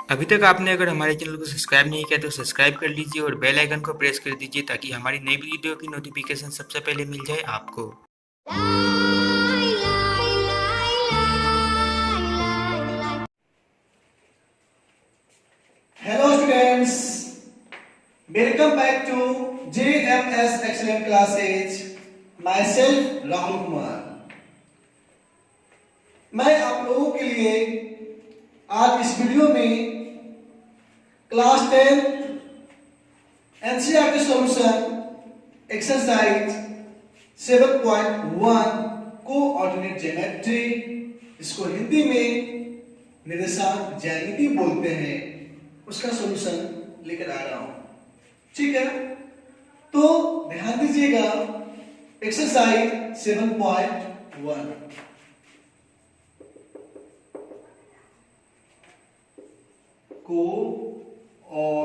अभी तक आपने अगर हमारे चैनल को सब्सक्राइब नहीं किया तो सब्सक्राइब कर लीजिए और बेल आइकन को प्रेस कर दीजिए ताकि हमारी नई वीडियो की नोटिफिकेशन सबसे पहले मिल जाए आपको। Hello students, welcome back to JMS Excellent Classes. Myself Rahul Kumar. मैं आप लोगों के लिए आज इस वीडियो में class 10 NCERT solution exercise 7.1 coordinate geometry, इसको हिंदी में निर्देशांक ज्यामिति बोलते हैं, उसका सॉल्यूशन लेकर आ रहा हूं। ठीक है, तो ध्यान दीजिएगा एक्सरसाइज 7.1 कोऑर्डिनेट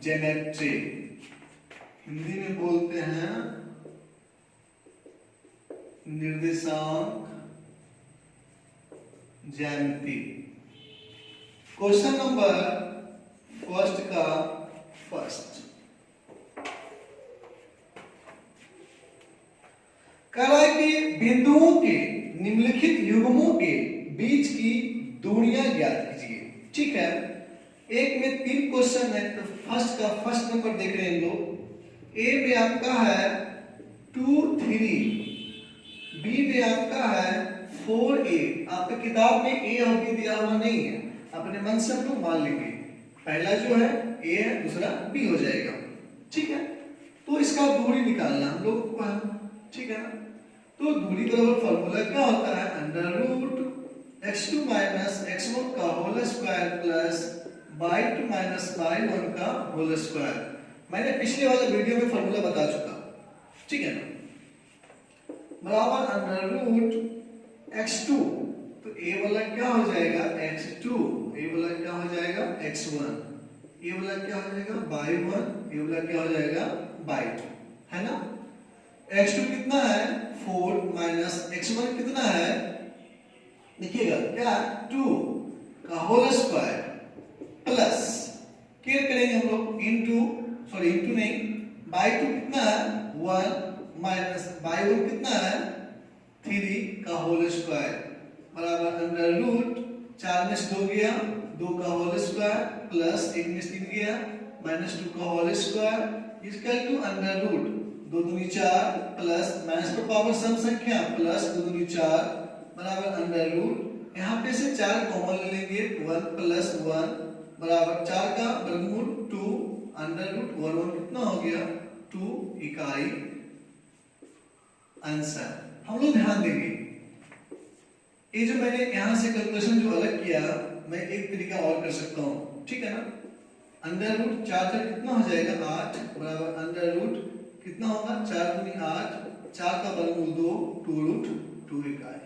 ज्योमेट्री, हिंदी में बोलते हैं निर्देशांक ज्यामिति। क्वेश्चन नंबर फर्स्ट का फर्स्ट कह रहा है कि बिंदुओं के निम्नलिखित युग्मों के बीच की दूरियां ज्ञात कीजिए। ठीक है, एक में 3 क्वेश्चन है, तो फर्स्ट का फर्स्ट नंबर देख रहे हैं लोग। ए में आपका है 2, 3, बी में आपका है 4A। आपके किताब में ए और बी दिया हुआ नहीं है, अपने मन से हम लोग मान लेंगे, पहला जो है ए है, दूसरा बी हो जाएगा। ठीक है, तो इसका दूरी निकालना हम लोग को है। ठीक है ना, तो दूरी बराबर फॉर्मूला क्या होता है, under root x2 minus x1 का whole square plus y2 minus y1 का होल स्क्वायर। मैंने पिछले वाले वीडियो में फॉर्मूला बता चुका। ठीक है ना, बराबर अंडर रूट x2, तो a वाला क्या हो जाएगा x2, a वाला क्या हो जाएगा x1, a वाला क्या हो जाएगा y1, a वाला क्या हो जाएगा y2, है ना। x2 कितना है 4 माइनस x1 कितना है, देखिएगा क्या 2 का होल स्क्वायर प्लस क्या करेंगे हम लोग इनटू नहीं, y2 कितना है 1 माइनस y1 कितना है 3 का होल स्क्वायर बराबर अंडर रूट 4 में से 2 गया, 2 का होल स्क्वायर प्लस 1 में से 3 गया माइनस 2 का whole square equal to under root 2 दूनी 4 प्लस माइनस पर पावर सम संख्या प्लस 2 दूनी 4 बराबर अंडर रूट, यहाँ पे से 4 कॉमन ले लेंगे 1 प्लस 1 बराबर 4 का वर्गमूल 2 अंडर रूट 1 कितना हो गया 2 इकाई आंसर। हम लोग ध्यान देंगे, ये जो मैंने यहां से कैलकुलेशन जो अलग किया, मैं एक तरीका और कर सकता हूं। ठीक है ना, अंडर रूट 4 से कितना हो जाएगा 8 बराबर अंडर रूट कितना होगा 4 दूनी 8, 4 का वर्गमूल 2, 2 रूट 2 इकाई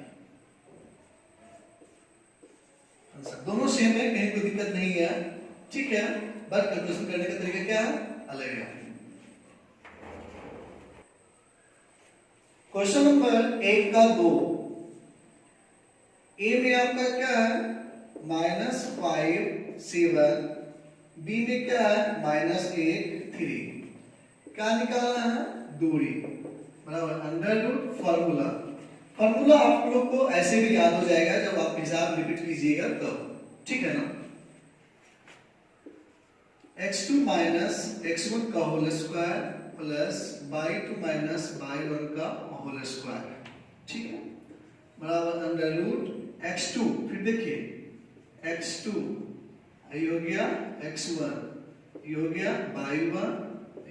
आंसर। दोनों सेम है, कहीं कोई दिक्कत नहीं है। ठीक है, बट कैलकुलेशन करने का तरीका क्या है, अलग है। क्वेश्चन नंबर 1 का 2, ए में आपका क्या है -5 7, बी में क्या है -1 3। क्या निकालना है दूरी बराबर अंडर रूट फॉर्मूला आप लोग को ऐसे भी याद हो जाएगा जब आप हिसाब रिपीट कीजिएगा तब। ठीक है ना, x2 माइनस x1 का whole square plus y2 minus y1 का होल स्क्वायर। ठीक है, बराबर अंडर रूट x2, फिर देखिए x2 ये हो गया x1, ये हो गया y1,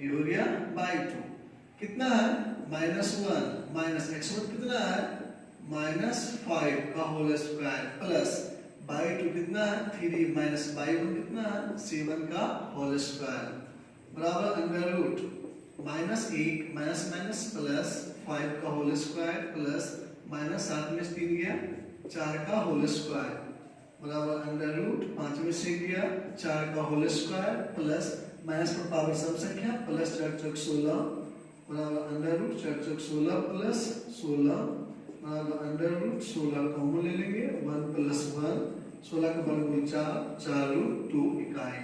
ये हो गया y2, कितना है -1 माइनस x1 कितना है -5 का होल स्क्वायर प्लस y2 कितना है 3 माइनस y1 कितना है 7 का होल स्क्वायर बराबर under root -1 minus minus plus 5 का होल स्क्वायर प्लस माइनस 7 में 3 गया 4 का होल स्क्वायर बराबर अंडर रूट 5 में से गया 4 का होल स्क्वायर प्लस माइनस पर पावर सम संख्या प्लस 4 चौक 16 बराबर अंडर रूट 4 चौक 16 प्लस 16 अंडर रूट 16 कॉमन ले लेंगे, 1 प्लस 1, 16 का वर्गमूल 4, 4 रूट 2 इकाई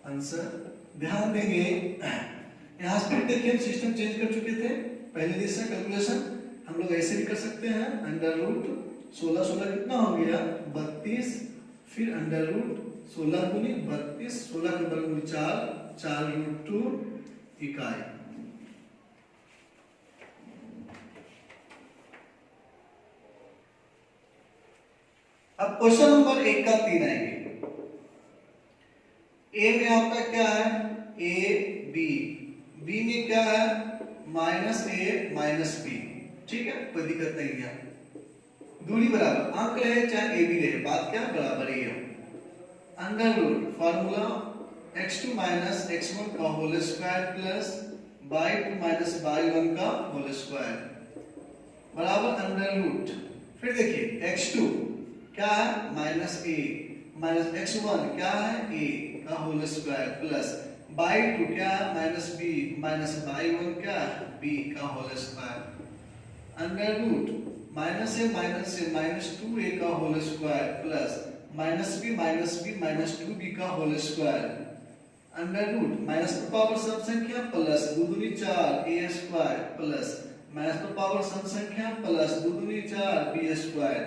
आंसर। ध्यान देंगे यहाँ से देखिए हम सिस्टम चेंज कर चुके थे। पहले जैसा कैलकुलेशन हम लोग ऐसे भी कर सकते हैं, अंडर रूट 16 16 कितना हो गया 32, फिर अंडर रूट 16 गुनी 32, 16 का वर्गमूल 4, 4 रूट 2 इकाई। अब क्वेश्चन नंबर 1 का 3 आएंगे। ए में आपका क्या है ए बी, बी में क्या है माइनस ए माइनस बी, ठीक है कोई दिक्कत नहीं है। दूरी बराबर अंक रहे चाहे ए बी रहे, बात क्या बराबर ही है। Under root formula x2 minus x1 का whole square plus y2 minus y1 का होल स्क्वायर बराबर अंडर रूट, फिर देखिए x2 क्या है माइनस ए माइनस x1 क्या है a का होल स्क्वायर प्लस y2 क्या है माइनस b माइनस y1 क्या है b का whole square under root minus a minus 2a का whole square plus minus b minus 2b का whole square under root minus पर पावर सब संख्या प्लस 2 दूनी 4 a स्क्वायर प्लस माइनस पर पावर सब संख्या प्लस 2 दूनी 4 b स्क्वायर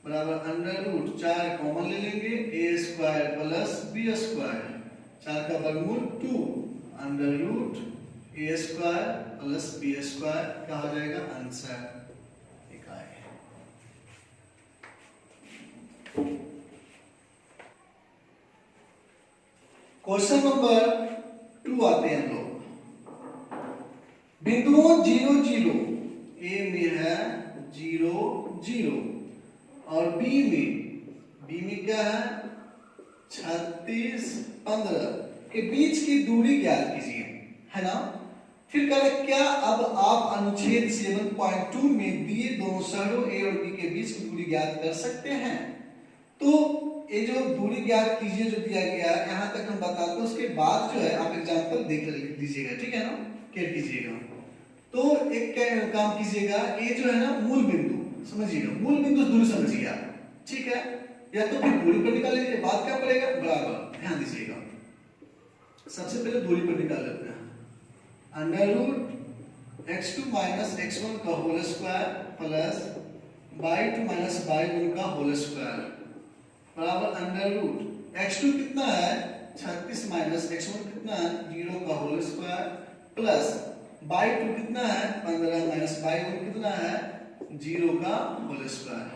बराबर अंडर रूट 4 कॉमन ले लेंगे a square plus b square, 4 का वर्गमूल 2 under root a square plus b square क्या हो जाएगा आंसर इकाई। क्वेश्चन नंबर 2 आते हैं हम लोग। बिंदुओं 0 0 ए में है 0 0 और बी में क्या है 36 15 के बीच की दूरी ज्ञात कीजिए, है ना। फिर कह रहे क्या अब आप अनुच्छेद 7.2 में दिए दोनों शहरों ए और बी के बीच की दूरी ज्ञात कर सकते हैं। तो ये जो दूरी ज्ञात कीजिए जो दिया गया है यहाँ तक हम बताते हैं, उसके बाद जो है आप एग्जांपल देख लीजिएगा, ठीक है ना, केयर कीजिएगा। तो एक काम कीजिएगा, ये जो है ना मूल बिंदु समझिएगा, मूल बिंदु दूरी समझिएगा, ठीक है। या तो फिर दूरी पर निकाल लीजिए, बात क्या पड़ेगा बराबर, ध्यान दीजिएगा। सबसे पहले दूरी पर निकाल लेते हैं, under root x2 minus x1 का whole square plus y2 minus y1 का होल स्क्वायर बराबर अंडर रूट x2 कितना है 36 माइनस x1 कितना है 0 का होल स्क्वायर प्लस y2 कितना है 15 माइनस y1 कितना है 0 का होल स्क्वायर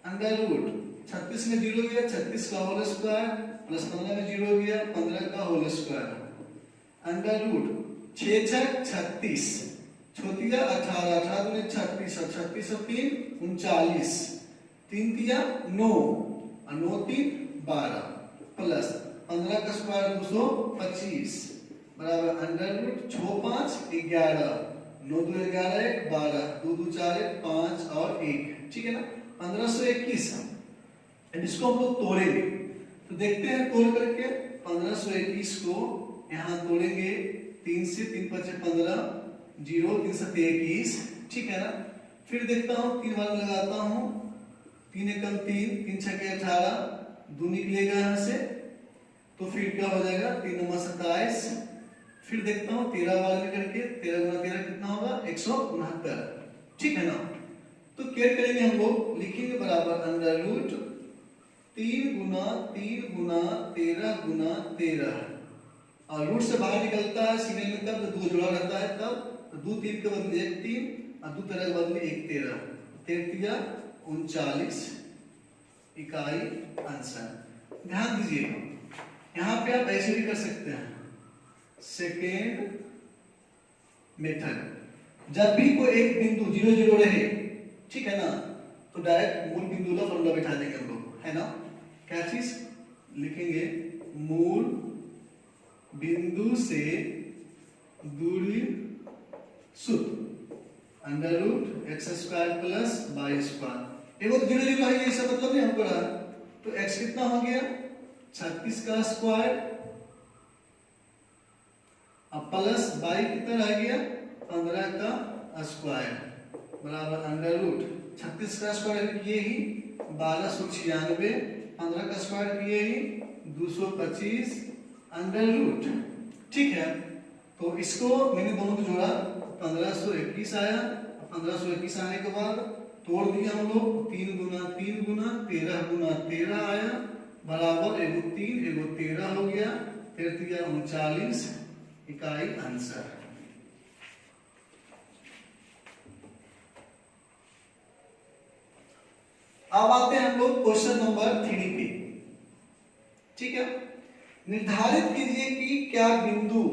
अंडर रूट 36 में 0 गया 36 का होल स्क्वायर प्लस 15 में 0 गया 15 का होल स्क्वायर अंडर रूट 6 6 36 छोटिया 18 18 दूनी 36 और 36 और 3 39 3 तिया 9 और 9 3 12 प्लस 15 का स्क्वायर 225 बराबर अंडर रूट 6 5 11 9 2 11 1 12 2 2 4 1 5 और 1, ठीक है ना 1521। इसको हम लोग तोड़ेंगे तो देखते हैं तोड़ करके 1521 को यहाँ तोड़ेंगे 3 से 3 5 15 0 3 7 21, ठीक है ना। फिर देखता हूँ 3 बार लगाता हूँ 3 एकम 3 3 6 18 2 निकलेगा यहाँ से तो फिर क्या हो जाएगा 3 9 27। फिर देखता हूँ 13 बार में करके 13 गुना 13 कितना होगा 169, ठीक है ना। तो क्या करेंगे हम लोग लिखेंगे बराबर अंडर रूट 3 गुना 13 गुना 13 और रूट से बाहर निकलता है सिग्नल में तब 2 जुड़ा रहता है तब, तो 2 3 के बदले 1 3 और 2 13 के बदले 1 13 13 39 इकाई आंसर। ध्यान दीजिए यहाँ पे आप ऐसे भी कर सकते हैं सेकेंड मेथड, जब भी कोई एक बिंदु 0 0 रहे, ठीक है ना, तो डायरेक्ट मूल बिंदु का फॉर्मूला बैठा देंगे हम लोग, है ना। क्या चीज लिखेंगे मूल बिंदु से दूरी सूत्र under root x square plus y square. देखो तो 0 0 है, ये सब मतलब नहीं हमको रहा, तो x कितना हो गया 36 का स्क्वायर अब प्लस y कितना रह गया 15 का स्क्वायर बराबर अंडर रूट 36 का स्क्वायर किए ही 1296, 15 का स्क्वायर किए ही 225 अंडर रूट। ठीक है, तो इसको मैंने दोनों को जोड़ा 1521 आया। 1521 आने के बाद तोड़ दिया हम लोग, 3 गुना 3 गुना 13 गुना 13 आया बराबर एगो 3 एगो 13 हो गया, फिर दिया 39 इकाई आंसर। अब आते हैं हम लोग क्वेश्चन नंबर 3 पे। ठीक है, निर्धारित कीजिए कि क्या बिंदु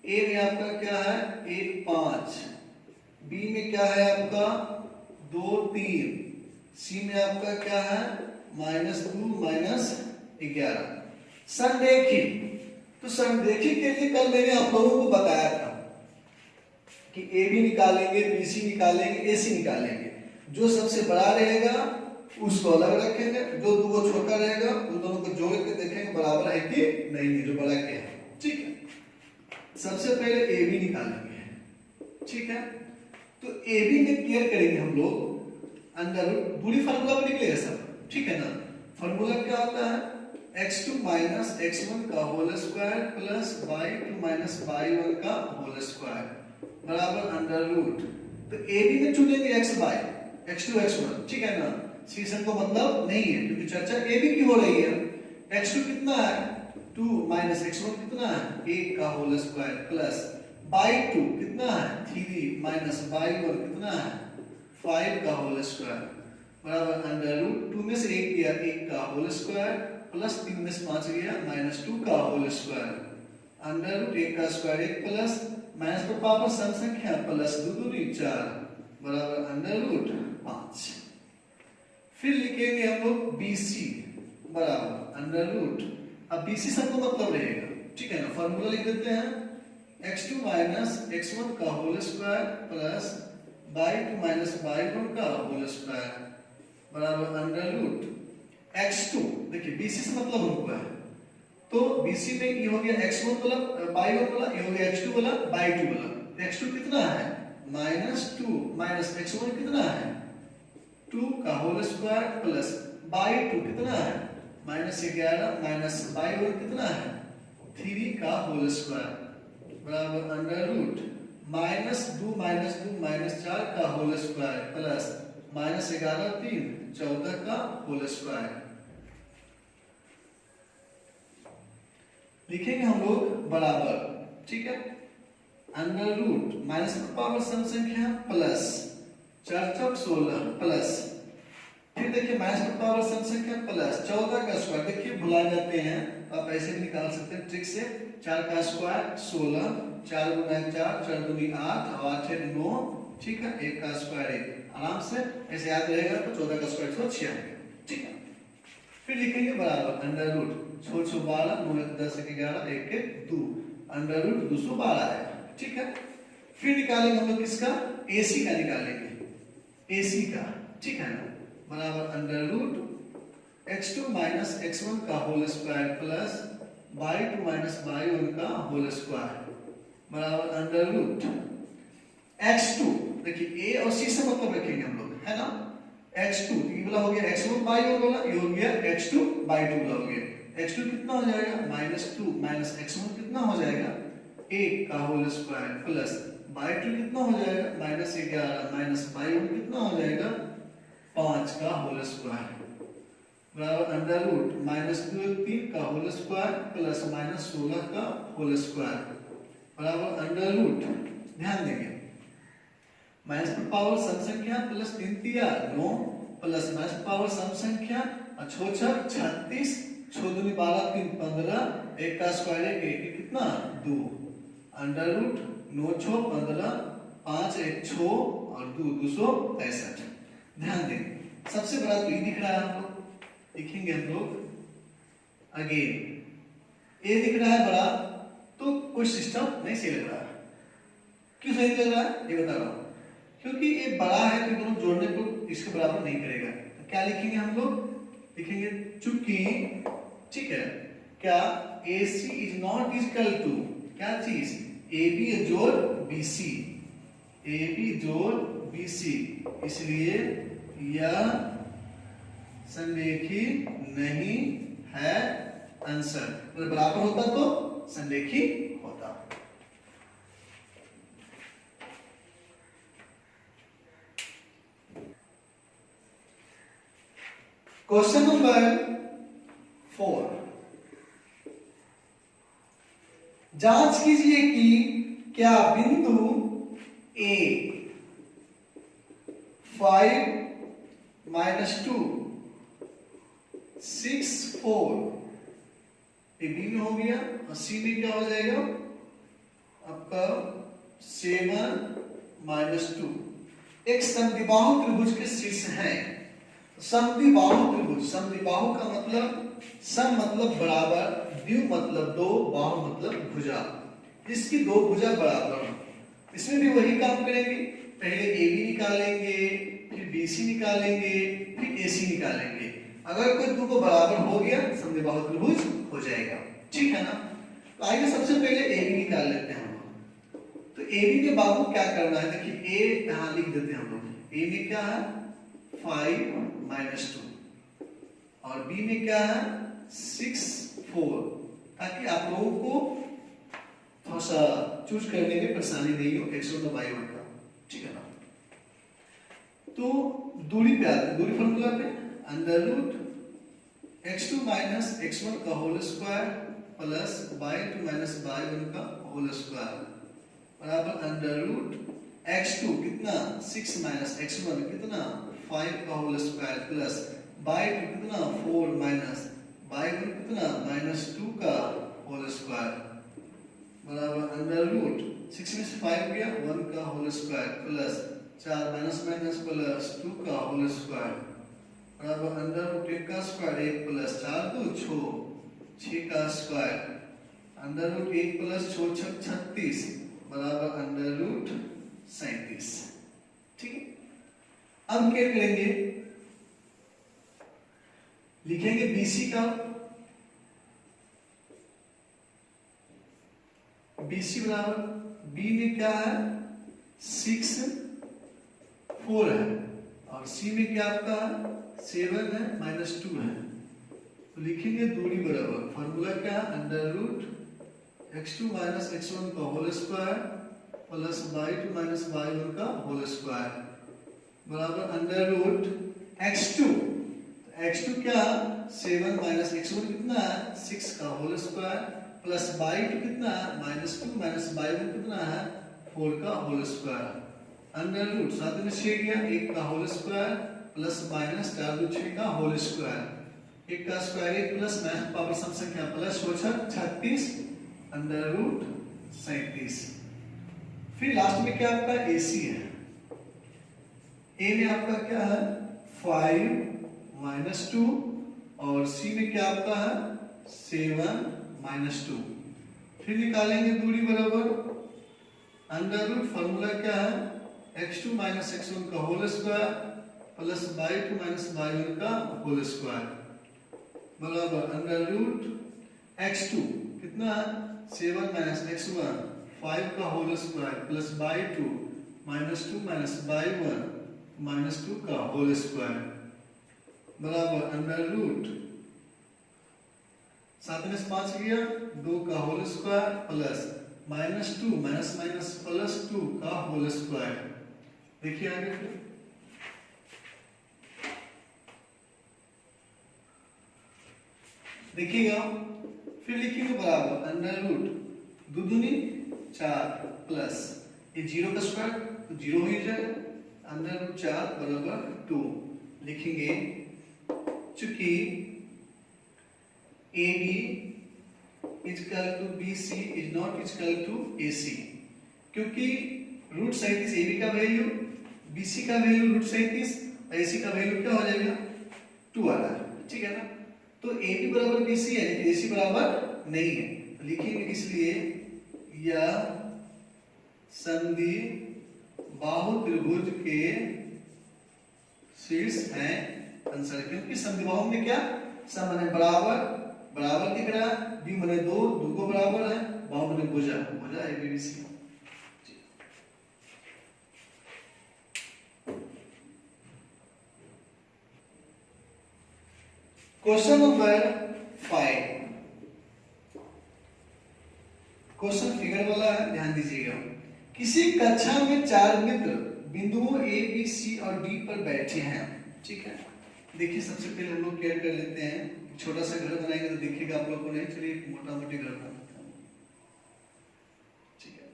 ए में आपका क्या है 1 5, बी में क्या है आपका 2 3, सी में आपका क्या है -2 -11। संरेखी, तो संरेखी के लिए कल मैंने आप लोगों को बताया था कि ए बी निकालेंगे, बी सी निकालेंगे, ए सी निकालेंगे। जो सबसे बड़ा रहेगा उसको अलग रखेंगे, जो दो छोटा रहेगा उन दोनों को जोड़ के देखेंगे बराबर है कि नहीं, जो बड़ा क्या है। ठीक है, सबसे पहले ए बी निकालेंगे। ठीक है, तो ए बी में क्लियर करेंगे हम लोग अंडर रूट, पूरी फार्मूला पर निकलेगा सब। ठीक है ना, फार्मूला क्या होता है x2 - x1 का whole square plus y2 - y1 का होल स्क्वायर बराबर अंडर रूट। तो ए बी में चुनेंगे x y, x2 x1। ठीक है ना, सीशन को मतलब नहीं है क्योंकि चर्चा ए बी की हो रही है। x2 कितना है 2 - x1 कितना है 1 का होल स्क्वायर प्लस y2 कितना है 3 - y1 कितना है 5 का होल स्क्वायर बराबर अंडर रूट 2 में से 1 गया 1 का होल स्क्वायर प्लस 3 में से 5 गया -2 का होल स्क्वायर अंडर रूट 1 का स्क्वायर 1 प्लस माइनस पर पावर सम संख्या प्लस 2 दूनी 4 बराबर अंडर रूट 5। फिर लिखेंगे हम लोग BC बराबर अंडर रूट, अब BC सबको मतलब रहेगा। ठीक है ना, फार्मूला लिख देते हैं x2 - x1 का whole square plus y2 - y1 का होल स्क्वायर बराबर अंडर रूट x2। देखिए BC से मतलब हमको है, तो BC में ये हो गया x1 वाला y1 वाला, ये हो गया x2 वाला y2 वाला। x2 कितना है -2 - x1 कितना है 2 का होल स्क्वायर प्लस y2 कितना है -11 - y1 कितना है 3 का होल स्क्वायर बराबर अंडर रूट -2 - 4 का होल स्क्वायर प्लस -11 3 14 का होल स्क्वायर। लिखेंगे हम लोग बराबर। ठीक है, अंडर रूट माइनस पर पावर सम संख्या प्लस 4 चौक 16 प्लस, फिर देखिए माइनस पर पावर सम संख्या प्लस 14 का स्क्वायर। देखिए भुला जाते हैं, आप ऐसे भी निकाल सकते हैं ट्रिक से। 4 का स्क्वायर 16, 4 गुना 4 4 दूनी 8 और 8 9। ठीक है, 1 का स्क्वायर 1, आराम से ऐसे याद रहेगा। तो 14 का स्क्वायर 196। ठीक है, फिर लिखेंगे बराबर अंडर रूट 612 9 1 10 1 11 1 1 2 अंडर रूट 212 आएगा। ठीक है, फिर निकालेंगे हम लोग किसका AC का निकालेंगे, AC का। ठीक है ना, बराबर अंडर रूट x2 - x1 का whole square plus y2 - y1 का होल स्क्वायर बराबर अंडर रूट x2। देखिए A और C से मतलब रखेंगे हम लोग, है ना। x2 ये वाला हो गया x1 y1 वाला, ये हो गया x2 y2 वाला हो गया। x2 कितना हो जाएगा -2 - x1 कितना हो जाएगा 1 का होल स्क्वायर प्लस y2 कितना हो जाएगा -11 - y1 कितना हो जाएगा 5 का होल स्क्वायर बराबर अंडर रूट -2 3 का होल स्क्वायर प्लस -16 का होल स्क्वायर बराबर अंडर रूट। ध्यान देंगे माइनस पर पावर सम संख्या प्लस 3 3 9 प्लस माइनस पर पावर सम संख्या 6 6 36 6 दूनी 12 3 15 1 का स्क्वायर 1 कितना 2 अंडर रूट 9 6 15 5 1 6 और 2 265। ध्यान देंगे सबसे बड़ा तो ये दिख रहा है, हम लोग लिखेंगे हम लोग अगेन ए दिख रहा है बड़ा, तो कोई सिस्टम नहीं सही लग रहा है। क्यों सही लग रहा है ये बता रहा हूं, क्योंकि ये बड़ा है तो दोनों जोड़ने को इसके बराबर नहीं करेगा। तो क्या लिखेंगे हम लोग, लिखेंगे चूंकि ठीक है क्या AC is not equal to क्या चीज AB जोड़ BC, AB जोड़ BC, इसलिए यह संरेखी नहीं है आंसर। अगर बराबर होता तो संरेखी होता। क्वेश्चन नंबर 4, जांच कीजिए कि क्या बिंदु A 5 -2 6 4 ये B में हो गया और C में क्या हो जाएगा आपका 7 -2 एक समद्विबाहु त्रिभुज के शीर्ष है। समद्विबाहु त्रिभुज, समद्विबाहु का मतलब सम मतलब बराबर, द्वि मतलब दो, बाहु मतलब भुजा, इसकी दो भुजा बराबर हो। इसमें भी वही काम करेंगे, पहले AB निकालेंगे, फिर BC निकालेंगे, फिर AC निकालेंगे। अगर कोई दो को बराबर हो गया समद्विबाहु त्रिभुज हो जाएगा, ठीक है ना। तो आइए सबसे पहले AB निकाल लेते हैं हम लोग। तो AB के बाबू क्या करना है, देखिए A यहां लिख देते हैं हम लोग। A में क्या है 5 -2 और B में क्या है 6 4, ताकि आप लोगों को थोड़ा सा चूज करने में परेशानी नहीं हो x1 और y1 का, ठीक है ना। तो दूरी पे आते हैं, दूरी फॉर्मूला पे √ x2 - x1 का whole square plus y2 - y1 का होल स्क्वायर बराबर √ x2 कितना 6 - x1 कितना 5 का होल स्क्वायर प्लस y2 कितना 4 माइनस y1 कितना -2 का होल स्क्वायर बराबर √6 में से 5 गया 1 का whole square plus 4 minus minus plus 2 का होल स्क्वायर बराबर √1 का स्क्वायर 1 प्लस 4 2 6 का स्क्वायर √1 प्लस 6 36 बराबर √37, ठीक है। अब क्या करेंगे, लिखेंगे BC का, BC बराबर B में क्या है 6 4 है और C में क्या आपका 7 है -2 है। तो लिखेंगे दूरी बराबर, फॉर्मूला क्या √x2 - x1 का whole square plus y2 - y1 का होल स्क्वायर बराबर √x2, x2 क्या 7 - x1 कितना 6 का होल स्क्वायर प्लस y2 कितना -2 - y1 कितना है 4 का होल स्क्वायर साथ में 6 गया 1 का होल स्क्वायर प्लस माइनस 4 2 6 का होल स्क्वायर 1 का स्क्वायर 1 प्लस मैथ पावर सम संख्या प्लस हो 36 √37। फिर लास्ट में क्या आपका AC है, A में आपका क्या है 5 - 2 और C में क्या आपका है 7 -2। फिर निकालेंगे दूरी बराबर फॉर्मूला क्या है x2 - x1 का whole square plus y2 - y1 का होल स्क्वायर बराबर x2 कितना 7 - x1 5 का whole square plus y2 -2 - y1 -2 का होल स्क्वायर बराबर साथ में 5 गया 2 का whole square plus -2 minus minus plus 2 का होल स्क्वायर। देखिए आगे फिर देखिएगा, फिर लिखिएगा बराबर दो दूनी 4 प्लस ये 0 का स्क्वायर तो 0 हो जाएगा √4 बराबर 2 लिखेंगे। चूंकि AB is equal to BC is not equal to AC, क्योंकि √37 AB का वैल्यू BC का वैल्यू √37 और AC का वैल्यू क्या हो जाएगा 2 आ रहा है, ठीक है ना। तो AB बराबर BC है लेकिन AC बराबर नहीं है, तो लिखेंगे इसलिए यह समद्विबाहु त्रिभुज के शीर्ष है आंसर, क्योंकि समद्विबाहु में क्या सम माने बराबर बराबर दिख रहा है, b माने 2 2 को बराबर है, बाहु माने भुजा भुजा है ABC। Question number 5, question figure वाला है, ध्यान दीजिएगा। किसी कक्षा में 4 मित्र बिंदुओं ए बी सी और डी पर बैठे हैं, ठीक है। देखिए सबसे पहले हम लोग क्या कर लेते हैं, छोटा सा घर बनाएंगे तो देखिएगा आप लोग को नहीं। चलिए एक मोटा मोटी घर बनाते हैं, ठीक है।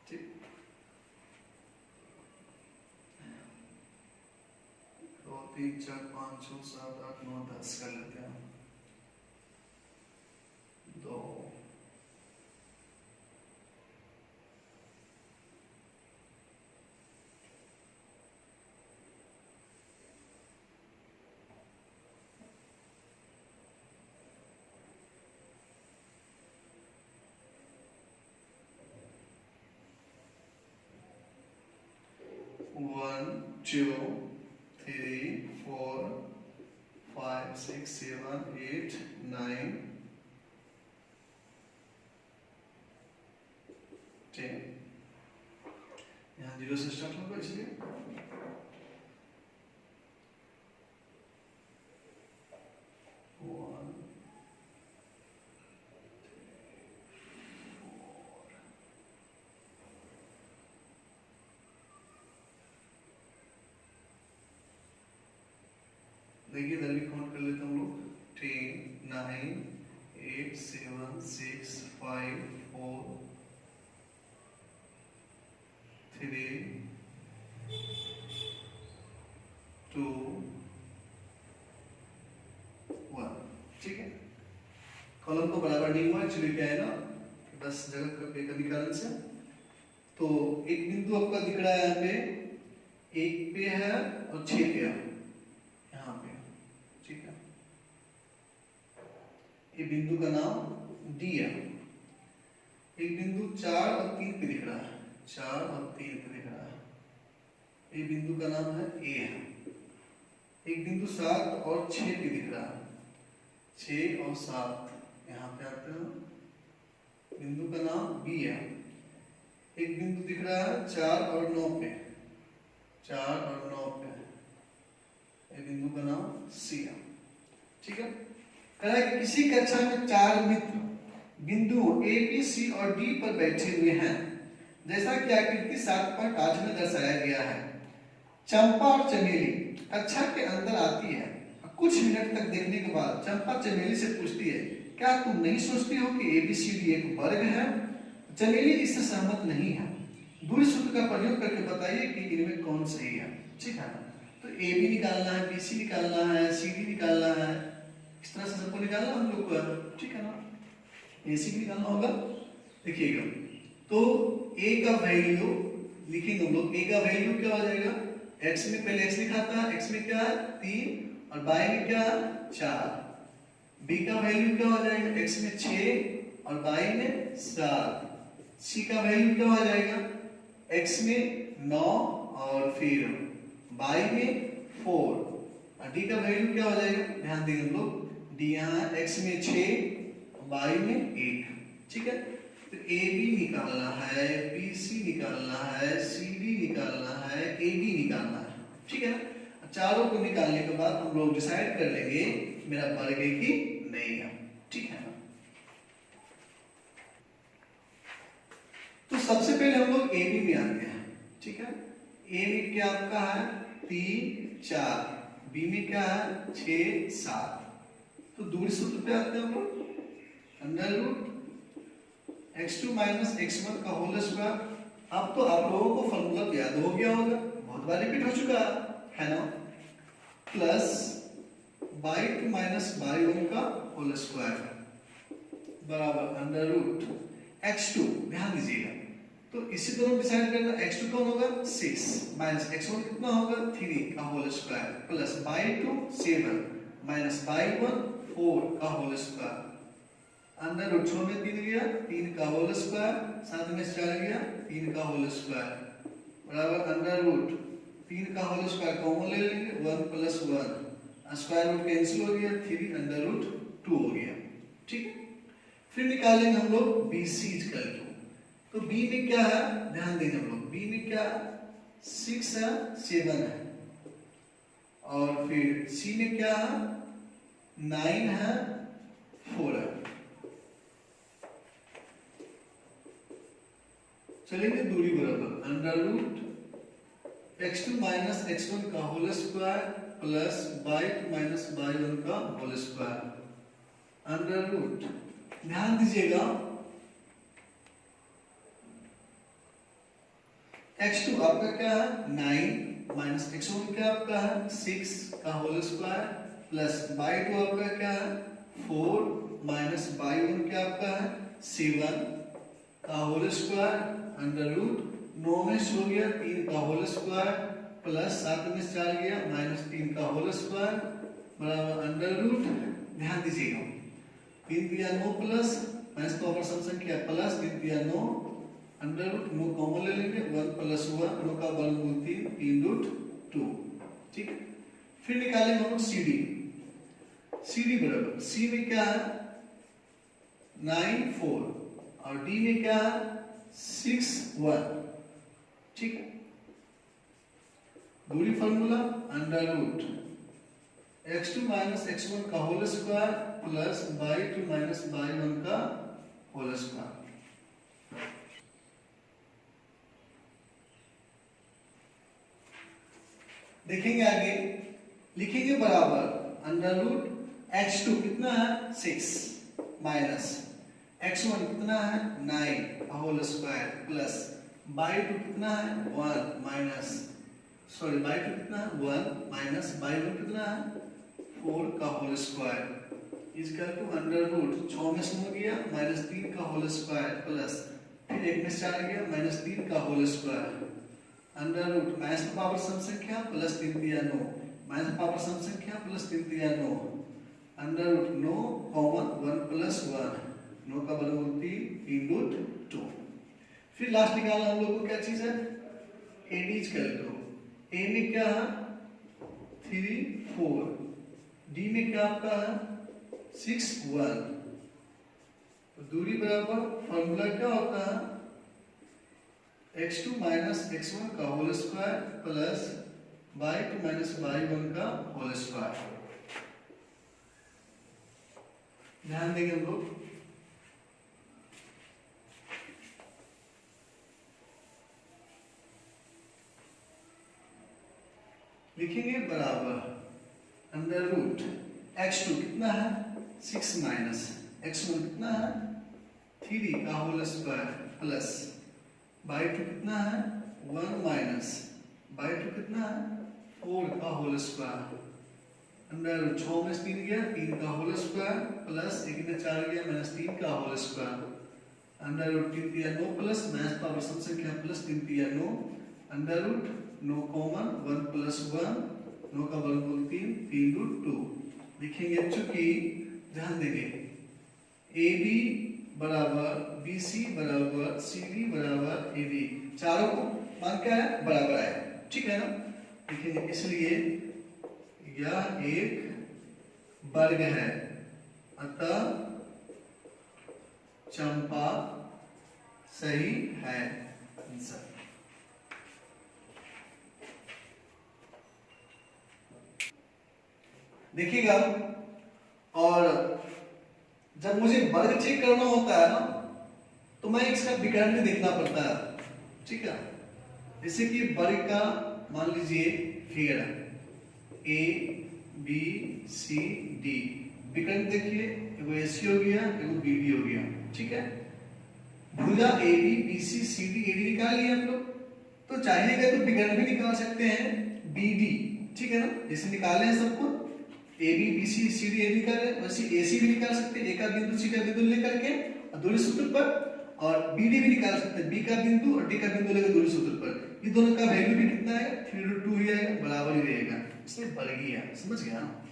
ठीक, 2 3 4 5 6 7 8 9 10 कर लेते हैं। 2 1 2 3 4 5 6 7 8 9 10। यहाँ 0 से स्टार्ट होगा इसलिए 1 देखिए इधर भी काउंट कर लेते हैं हम लोग। 10 9 8 7 6 5 4 3 2 1, ठीक है। कॉलम को बराबर नहीं हुआ, एक्चुअली क्या है ना, बस जगह का कमी कारण से। तो एक बिंदु आपका दिख रहा है यहाँ पे, 1 पे है और 6 पे है, यहाँ पे, ठीक है। ये बिंदु का नाम डी है। एक बिंदु 4 और 3 पे दिख रहा है, 4 और 3 पे दिख रहा है, ये बिंदु का नाम है ए है। एक बिंदु 7 और 6 पे दिख रहा है, 6 और 7 यहाँ पे आते हैं, बिंदु का नाम बी है। एक बिंदु दिख रहा है 4 और 9 पे, 4 और 9 पे, ये बिंदु का नाम सी है, ठीक है। कह रहा है कि किसी कक्षा में 4 मित्र बिंदु ए बी सी और डी पर बैठे हुए हैं, जैसा कि आकृति 7.8 में दर्शाया गया है। चंपा और चमेली कक्षा के अंदर आती है। कुछ मिनट तक देखने के बाद चंपा चमेली से पूछती है, क्या तुम नहीं सोचती हो कि एबीसीडी एक वर्ग है? चमेली इससे सहमत नहीं है। दूरी सूत्र का प्रयोग करके बताइए कि इनमें कौन सही है, ठीक है ना। तो ए बी निकालना है, बी सी निकालना है, सी डी निकालना है, इस तरह से सबको निकालना हम लोग को, ठीक है ना। ए सी निकालना होगा। देखिएगा तो ए का वैल्यू लिखेंगे हम लोग। ए का वैल्यू क्या हो जाएगा, एक्स में पहले एक्स लिखा था, एक्स में क्या है 3 और y में क्या है 4। b का वैल्यू क्या हो जाएगा, x में 6 और y में 7। c का वैल्यू क्या हो जाएगा, x में 9 और फिर y में 4 और d का वैल्यू क्या हो जाएगा, ध्यान देंगे हम लोग, d यहाँ x में 6 y में 1, ठीक है। तो ए बी निकालना है, बी सी निकालना है, सी डी निकालना है, ए डी निकालना है, ठीक है ना। चारों को निकालने के बाद हम लोग डिसाइड कर लेंगे मेरा वर्ग है कि नहीं है, ठीक है ना। तो सबसे पहले हम लोग ए बी में आते हैं, ठीक है। ए में क्या आपका है 3 4, बी में क्या है 6 7। तो दूरी सूत्र पे आते हैं हम लोग, under root x2 minus x1 का होल स्क्वायर। अब तो आप लोगों को फॉर्मूला याद हो गया होगा, बहुत बार रिपीट हो चुका है ना, प्लस y2 माइनस y1 का होल स्क्वायर बराबर अंडर रूट x2। ध्यान दीजिएगा, तो इसी तरह डिसाइड करना, x2 कौन होगा 6 माइनस x1 कितना होगा 3 का whole square plus y2 7 minus y1 4 का होल स्क्वायर अंदर रूट 6 में 3 गया, 3 का होल स्क्वायर, 7 में 4 गया, 3 का होल स्क्वायर बराबर अंडर रूट 3 का होल स्क्वायर कॉमन ले लेंगे, 1 प्लस 1 स्क्वायर रूट कैंसिल हो गया, 3 अंडर रूट 2 हो गया, ठीक है। फिर निकालेंगे हम लोग बी सी इक्वल टू, तो बी में क्या है ध्यान देंगे हम लोग, बी में क्या 6 है 7 है, और फिर सी में क्या है 9 है 4 है। चलेंगे दूरी बराबर under root x2 minus x1 का whole square plus y2 minus y1 का होल स्क्वायर अंडर रूट, ध्यान दीजिएगा x2 आपका क्या है 9 माइनस x1 क्या आपका है 6 का होल स्क्वायर प्लस y2 आपका क्या है 4 माइनस y1 क्या आपका है 7 का होल स्क्वायर अंडर रूट 9 में से हो गया 3 का होल स्क्वायर प्लस 7 में से 4 गया माइनस 3 का होल स्क्वायर बराबर अंडर रूट, ध्यान दीजिएगा 3 दिया 9 प्लस माइनस पावर सम संख्या प्लस 3 दिया 9 अंडर रूट 9 कॉमन ले लेंगे 1 प्लस 1 9 का वर्गमूल 3 रूट 2, ठीक। फिर निकालेंगे हम CD बराबर C में क्या है 9 4 और D में क्या है 6 1, ठीक है। दूरी formula under root x2 minus x1 का whole square plus y2 minus y1 का होल स्क्वायर। देखेंगे आगे, लिखेंगे बराबर अंडर रूट x2 कितना है 6 माइनस x1 कितना है 9 का होल स्क्वायर प्लस y2 कितना है 1 माइनस y2 कितना है 1 माइनस y1 कितना है 4 का होल स्क्वायर इसका टू अंडर रूट 6 में से हो गया माइनस 3 का होल स्क्वायर प्लस फिर 1 में से 4 गया माइनस 3 का whole square under root minus power सम संख्या प्लस 3 दिया 9 माइनस पावर सम संख्या प्लस 3 दिया 9 अंडर रूट 9 कॉमन 1 प्लस 1 9 का वर्गमूल 3 रूट 2। फिर लास्ट निकालना हम लोग को क्या चीज है एडीज कर लो। ए में क्या है 3 4 डी में क्या आपका है 6 1, दूरी बराबर फॉर्मूला क्या होता है x2 माइनस x1 का whole square plus y2 minus y1 का होल स्क्वायर। ध्यान देंगे हम लोग लिखेंगे बराबर अंडर रूट x2 कितना है 6 माइनस x1 कितना है 3 का होल स्क्वायर प्लस y2 कितना है 1 माइनस y2 कितना है 4 का होल स्क्वायर अंडर 6 में 3 गया 3 का होल स्क्वायर प्लस 1 में 4 गया माइनस 3 का होल स्क्वायर अंडर रूट 3 दिया 9 प्लस माइनस पावर सम संख्या प्लस 3 दिया 9 अंडर रूट 9 कॉमन 1 प्लस 1 9 का वर्गमूल 3 रूट 2 लिखेंगे। चूंकि ध्यान देंगे AB बराबर BC बराबर CD बराबर AD चारों को मान क्या है बराबर है, ठीक है ना। लिखेंगे इसलिए यह एक वर्ग है अतः चंपा सही है आंसर। देखिएगा और जब मुझे वर्ग चेक करना होता है ना तो मैं इसका विकर्ण भी देखना पड़ता है, ठीक है। जैसे कि वर्ग का मान लीजिए figure A B C D विकर्ण देखिए एगो AC हो गया एगो BD हो गया, ठीक है। भुजा AB BC CD AD निकाल लिया हम लोग तो चाहिएगा तो विकर्ण भी निकाल सकते हैं BD, ठीक है ना। जैसे निकाले हैं सबको AB BC CD AD निकाले वैसे AC भी निकाल सकते हैं, A का बिंदु C का बिंदु लेकर के दूरी सूत्र पर और BD भी निकाल सकते हैं B का बिंदु और D का बिंदु लेकर दूरी सूत्र पर। ये दोनों का वैल्यू भी कितना है 3 रूट 2 ही आएगा बराबर ही रहेगा, इसमें वर्ग ही है, समझ गया ना।